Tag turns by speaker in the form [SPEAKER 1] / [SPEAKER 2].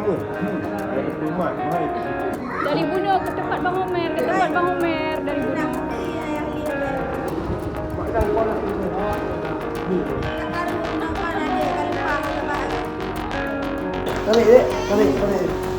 [SPEAKER 1] apa? Ada pemat, mai.
[SPEAKER 2] Dari bunuh ke tempat Bang Homer, ke tempat Bang Homer dari bunuh.
[SPEAKER 1] Tarik dek, tarik.